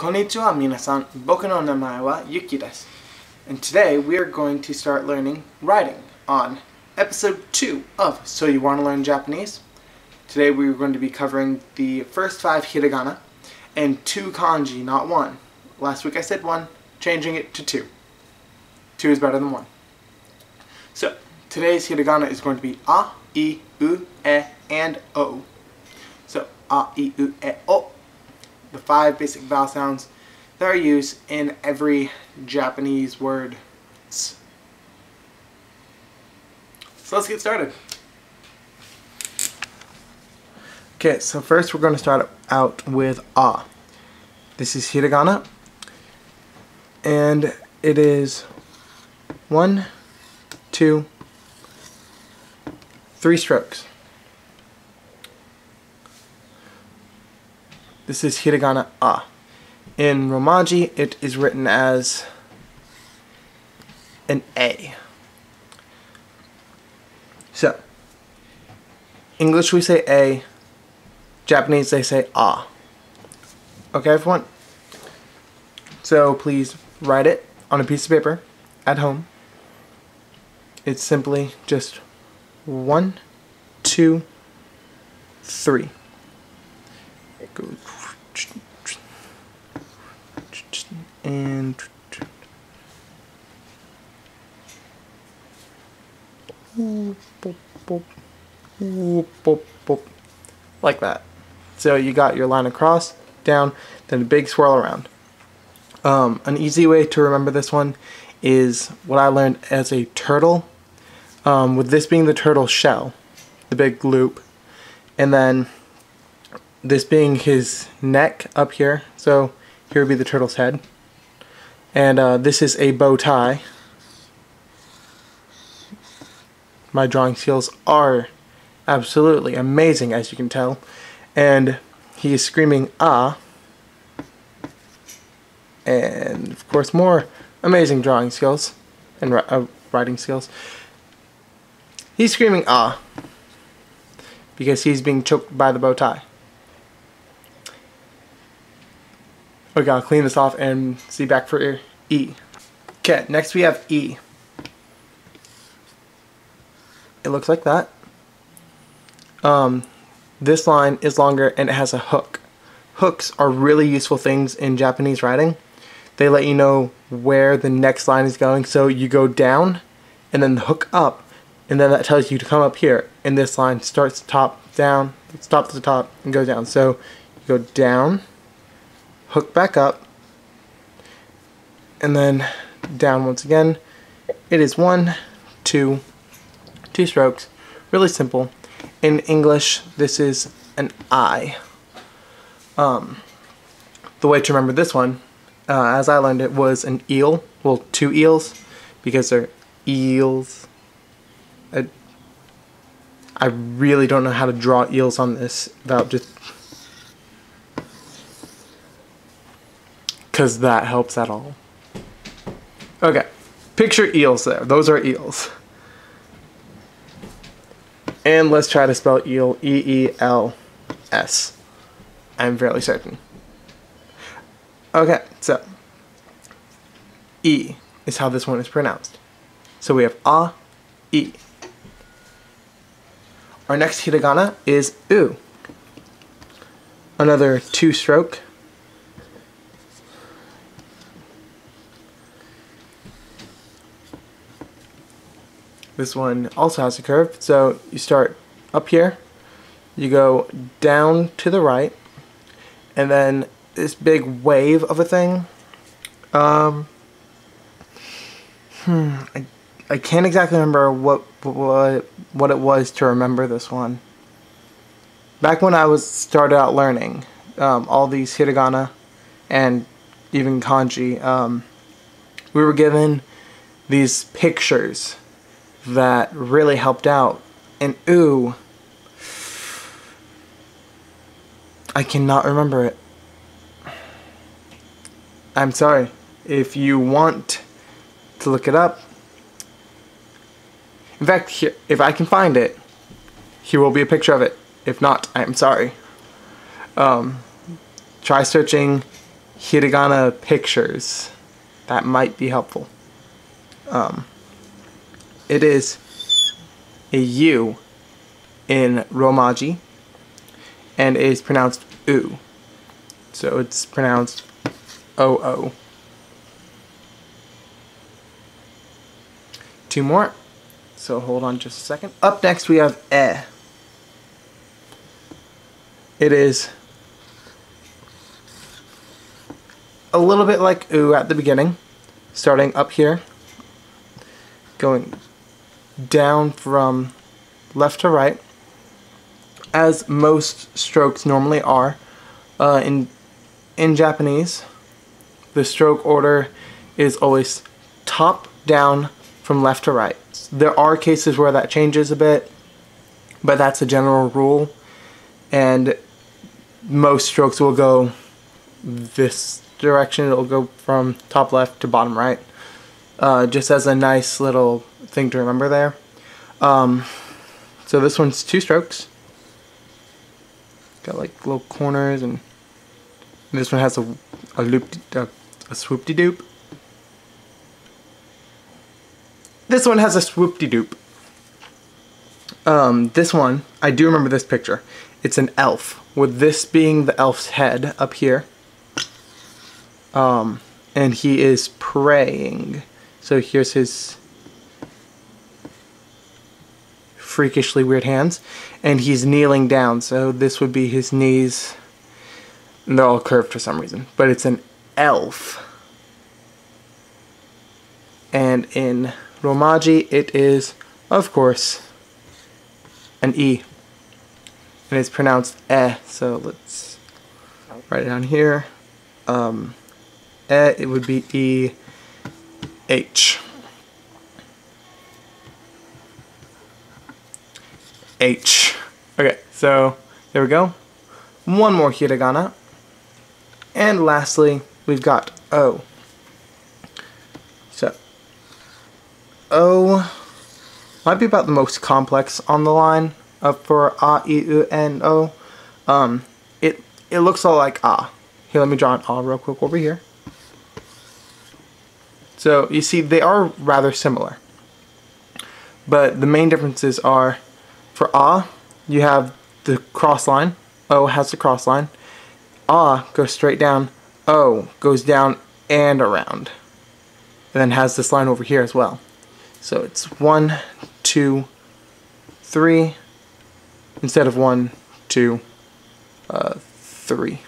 Konnichiwa minasan, boku no namae wa Yuki desu. And today we are going to start learning writing on episode 2 of So You Want to Learn Japanese? Today we are going to be covering the first 5 hiragana and 2 kanji, not 1. Last week I said 1, changing it to 2. 2 is better than 1. So, today's hiragana is going to be a, I, u, e, and o. So, a, I, u, e, o. The 5 basic vowel sounds that are used in every Japanese word. So let's get started. Okay, so first we're going to start out with a. This is hiragana, and it is 1, 2, 3 strokes. This is hiragana a. In Romaji, it is written as an A. So, English we say A, Japanese they say a. Okay, everyone? So please write it on a piece of paper at home. It's simply just 1, 2, 3. Go and like that. So you got your line across, down, then a big swirl around. An easy way to remember this one is what I learned as a turtle, with this being the turtle shell, the big loop, and then this being his neck up here. So here would be the turtle's head. And this is a bow tie. My drawing skills are absolutely amazing, as you can tell. And he is screaming ah. And of course more amazing drawing skills and writing skills. He's screaming ah because he's being choked by the bow tie. We gotta clean this off and see back for E. Okay, next we have E. It looks like that. This line is longer and it has a hook. Hooks are really useful things in Japanese writing. They let you know where the next line is going. So you go down and then the hook up, and then that tells you to come up here. And this line starts top, down, stops at the top, and goes down. So you go down, hook back up, and then down once again. It is 1, 2 strokes. Really simple. In English, this is an I. The way to remember this one, as I learned it, was an eel. Well, 2 eels, because they're eels. I really don't know how to draw eels on this without just... because that helps at all. Okay, picture eels there. Those are eels. And let's try to spell eel, E-E-L-S. I'm fairly certain. Okay, so E is how this one is pronounced. So we have a, E. Our next hiragana is U. Another 2-stroke. This one also has a curve, so you start up here, you go down to the right, and then this big wave of a thing. I can't exactly remember what it was to remember this one. Back when I started out learning all these hiragana and even kanji, we were given these pictures that really helped out. And ooh, I cannot remember it. I'm sorry. If you want to look it up, in fact, here, if I can find it, here will be a picture of it. If not, I'm sorry. Try searching hiragana pictures that might be helpful. It is a U in Romaji and is pronounced U. So it's pronounced O-O. Two more. So hold on just a second. Up next we have E. It is a little bit like U at the beginning, starting up here, going down from left to right, as most strokes normally are. In Japanese, the stroke order is always top down from left to right. There are cases where that changes a bit, but that's a general rule, and most strokes will go this direction. It'll go from top left to bottom right, just as a nice little thing to remember there. So this one's 2 strokes, got like little corners, and this one has a swoop-de-doop. This one has a swoop-de-doop. This one, I do remember this picture. It's an elf, with this being the elf's head up here. And he is praying. So here's his freakishly weird hands. And he's kneeling down, so this would be his knees. And they're all curved for some reason. But it's an elf. And in Romaji, it is, of course, an E. And it's pronounced E. So let's write it down here. E, it would be E-H. H. Okay, so there we go. One more hiragana. And lastly, we've got O. So, O might be about the most complex on the line for A, I, U, N, O. It looks all like A. Here, let me draw an A real quick over here. So, you see, they are rather similar. But the main differences are, for A, you have the cross line. O has the cross line. A goes straight down. O goes down and around. And then has this line over here as well. So it's 1, 2, 3, instead of 1, 2, 3.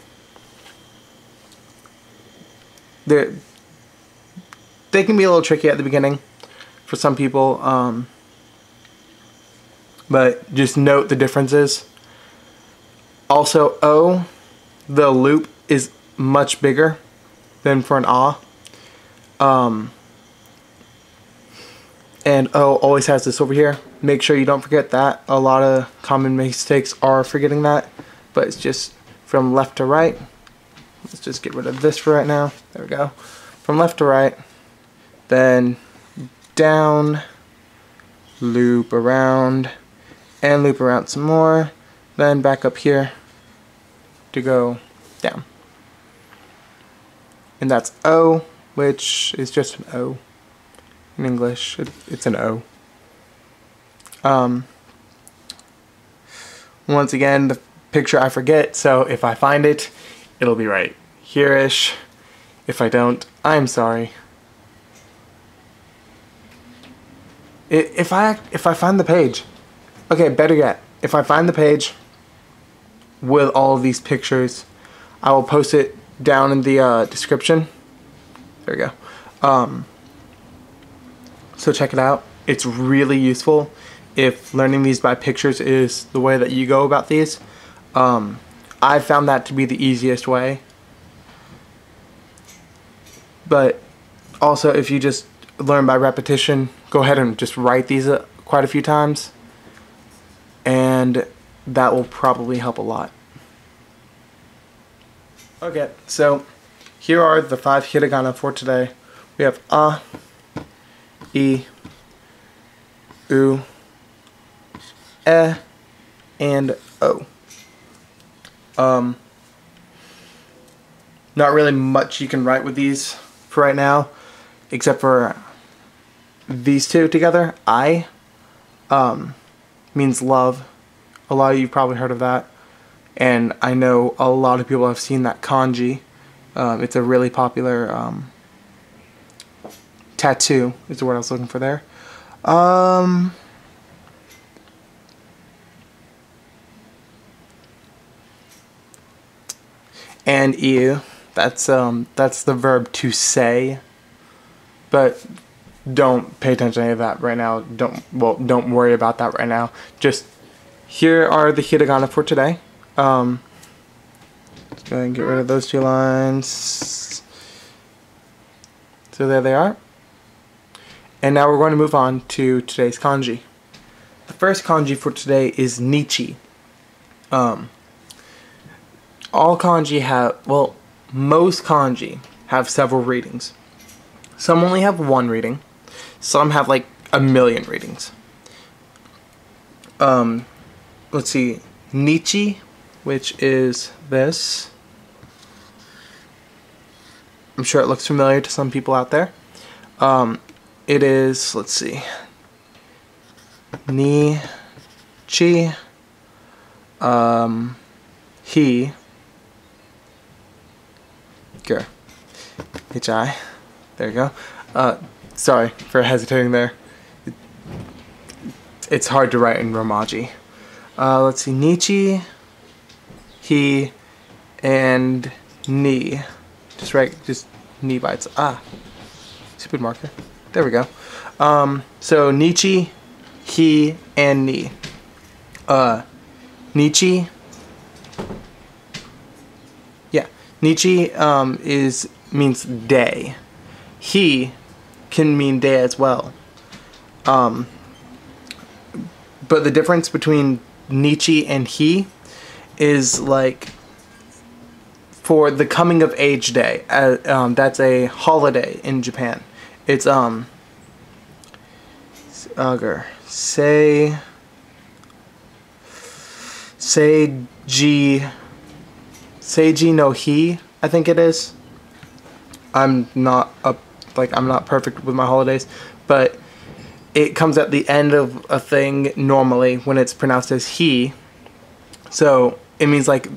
They can be a little tricky at the beginning for some people, but just note the differences. Also, O, the loop is much bigger than for an A. And O always has this over here. Make sure you don't forget that. A lot of common mistakes are forgetting that, but it's just from left to right. Let's just get rid of this for right now. There we go. From left to right, then down, loop around, and loop around some more, then back up here to go down. And that's O, which is just an O. In English, it's an O. Once again, the picture I forget, so if I find it, it'll be right here-ish. If I don't, I'm sorry. If I find the page, okay, better yet, if I find the page with all of these pictures, I will post it down in the description. There we go. So check it out. It's really useful if learning these by pictures is the way that you go about these. I found that to be the easiest way. But also, if you just learn by repetition, go ahead and just write these quite a few times, and that will probably help a lot. Okay, so here are the 5 hiragana for today. We have A, I, U, E, and O. Not really much you can write with these for right now, except for these two together. I means love. A lot of you probably heard of that. And I know a lot of people have seen that kanji. It's a really popular tattoo is the word I was looking for there. And iu. That's the verb to say. But don't pay attention to any of that right now. Don't worry about that right now. Just here are the hiragana for today. Let's go ahead and get rid of those two lines. So there they are. And now we're going to move on to today's kanji. The first kanji for today is nichi. All kanji have, well, most kanji have several readings. Some only have one reading. Some have like 1,000,000 readings. Let's see. Nichi, which is this. I'm sure it looks familiar to some people out there. It is, let's see. Ni, chi, he, go, hi, there you go. Sorry for hesitating there. It's hard to write in Romaji. Let's see, Nichi, he, and ni. Just write, just ni by its, stupid marker. There we go. So Nichi, he, and ni. Nichi, yeah, Nichi means day. He can mean day as well. But the difference between Nichi and he is like for the coming of age day. That's a holiday in Japan. It's Seiji no Hi, I think it is. I'm not perfect with my holidays, but it comes at the end of a thing normally when it's pronounced as he. So it means like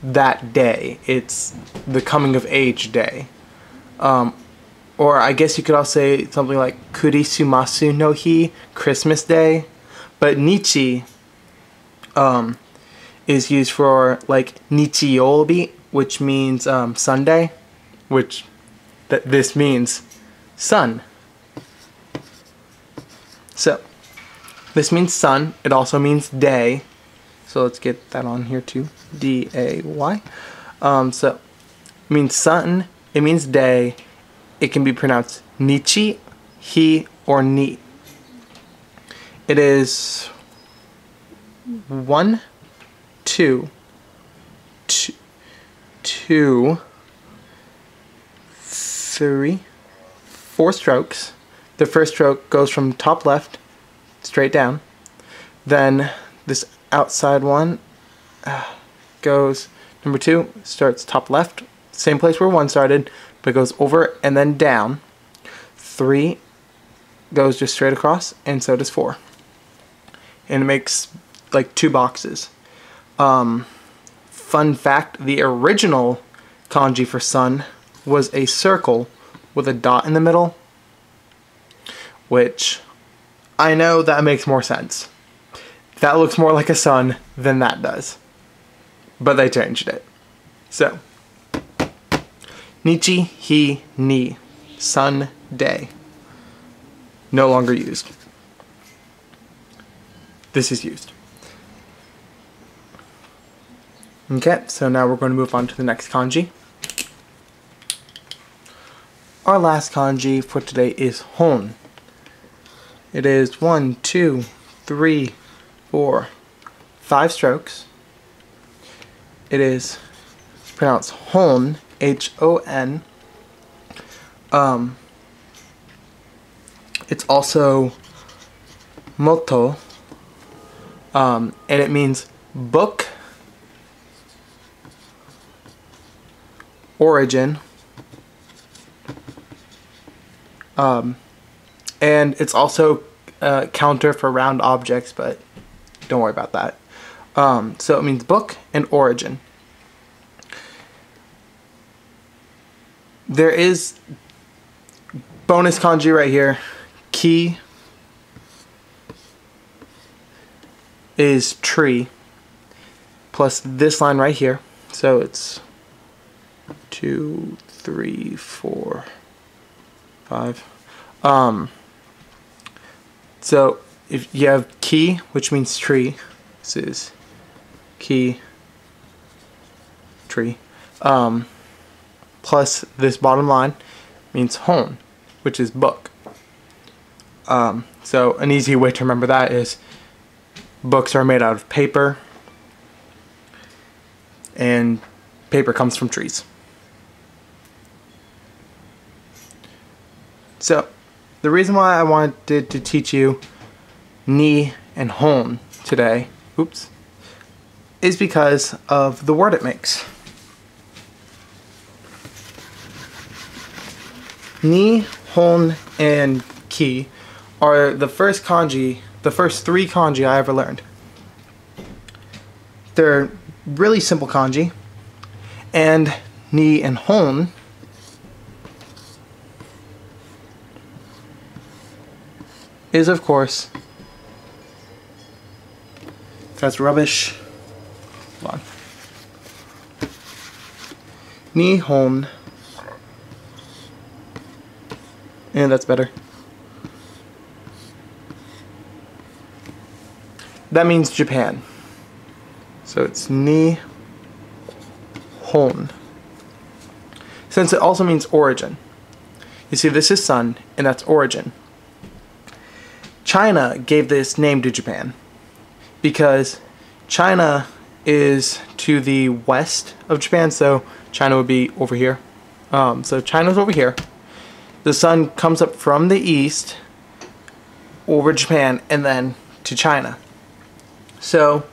that day. It's the coming of age day. Or I guess you could also say something like Kurisumasu no Hi, Christmas Day. But Nichi is used for like Nichiyobi, which means Sunday, which this means sun. So this means sun. It also means day. So let's get that on here too. D-A-Y. So it means sun. It means day. It can be pronounced Nichi, he, or ni. It is 1, 2, 2, 3, 4 strokes. The first stroke goes from top left straight down. Then this outside one goes, number 2 starts top left, same place where 1 started, but goes over and then down. 3 goes just straight across, and so does 4. And it makes like 2 boxes. Fun fact, the original kanji for sun was a circle with a dot in the middle, which I know that makes more sense. That looks more like a sun than that does. But they changed it. So, Nichi, he, ni. Sun, day. No longer used. This is used. Okay, so now we're going to move on to the next kanji. Our last kanji for today is hon. It is 1, 2, 3, 4, 5 strokes. It is pronounced hon, H-O-N. It's also moto, and it means book origin. And it's also counter for round objects, but don't worry about that. So it means book and origin. There is bonus kanji right here. Ki is tree, plus this line right here. So it's 2, 3, 4, 5. So if you have ki, which means tree, this is ki, tree, plus this bottom line means hon, which is book. So an easy way to remember that is books are made out of paper, and paper comes from trees. So the reason why I wanted to teach you ni and hon today, is because of the word it makes. Ni, hon, and ki are the first kanji, the first 3 kanji I ever learned. They're really simple kanji, and ni and hon is, of course, that's rubbish. Hold on. Ni, hon, and that's better. That means Japan. So it's ni, hon. Since it also means origin. You see, this is sun, and that's origin. China gave this name to Japan because China is to the west of Japan, so China would be over here. So China's over here. The sun comes up from the east over Japan and then to China. So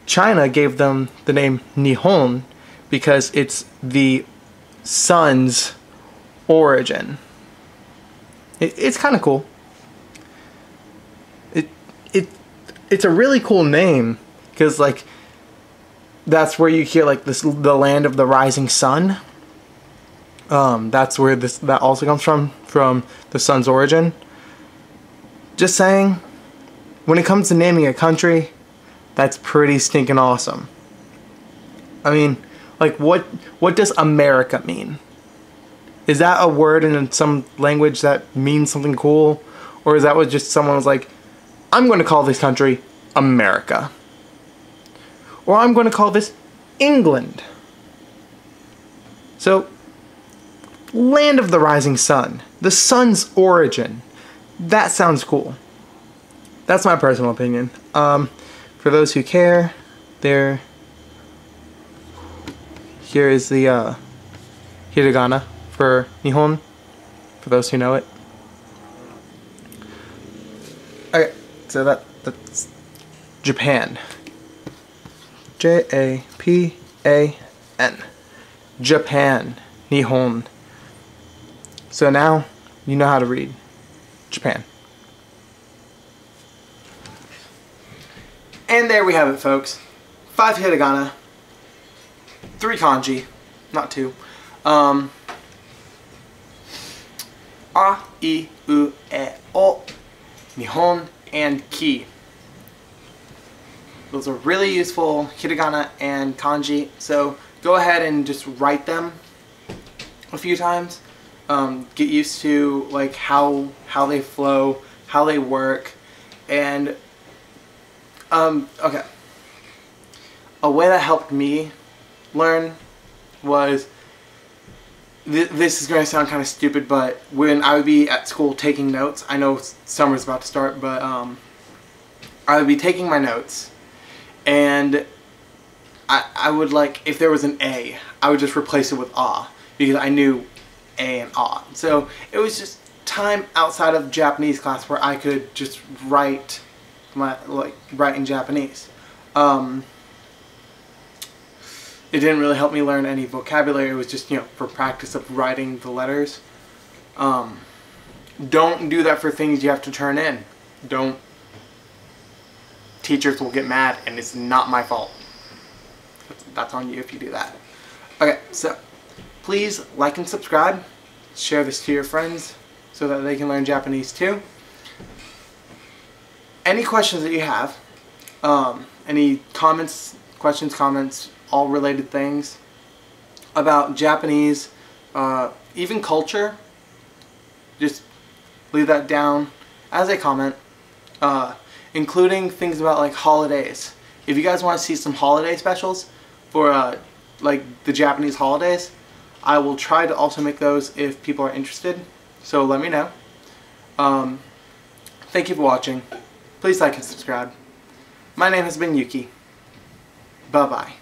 China gave them the name Nihon because it's the sun's origin. It's kind of cool. It's a really cool name because, like, that's where you hear, like, the land of the rising sun. That's where that also comes from the sun's origin. Just saying, when it comes to naming a country, that's pretty stinking awesome. I mean, like, what does America mean? Is that a word in some language that means something cool? Or is that what just someone was like, I'm going to call this country America. Or I'm going to call this England. So, land of the rising sun. The sun's origin. That sounds cool. That's my personal opinion. For those who care, here is the hiragana for Nihon, for those who know it. Okay, so that's Japan. Japan. Japan. Nihon. So now you know how to read Japan. And there we have it, folks. 5 hiragana, 3 kanji, not 2. A, I, U, E, O, Nihon, and Ki. Those are really useful hiragana and kanji, so go ahead and just write them a few times. Get used to, like, how they flow, how they work, and okay. A way that helped me learn was, this is going to sound kind of stupid, but when I would be at school taking notes, I know summer's about to start, but I would be taking my notes, and I would, like, if there was an A, I would just replace it with ah, because I knew A and ah. So it was just time outside of Japanese class where I could just write write in Japanese. it didn't really help me learn any vocabulary. It was just, for practice of writing the letters. Don't do that for things you have to turn in. Don't. Teachers will get mad, and it's not my fault. That's on you if you do that. Okay, so please like and subscribe. Share this to your friends so that they can learn Japanese too. Any questions that you have, any comments, questions, comments, all related things about Japanese, even culture, just leave that down as a comment, including things about like holidays. If you guys want to see some holiday specials for like the Japanese holidays, I will try to also make those if people are interested, so let me know. Thank you for watching. Please like and subscribe. My name has been Yuki. Bye bye.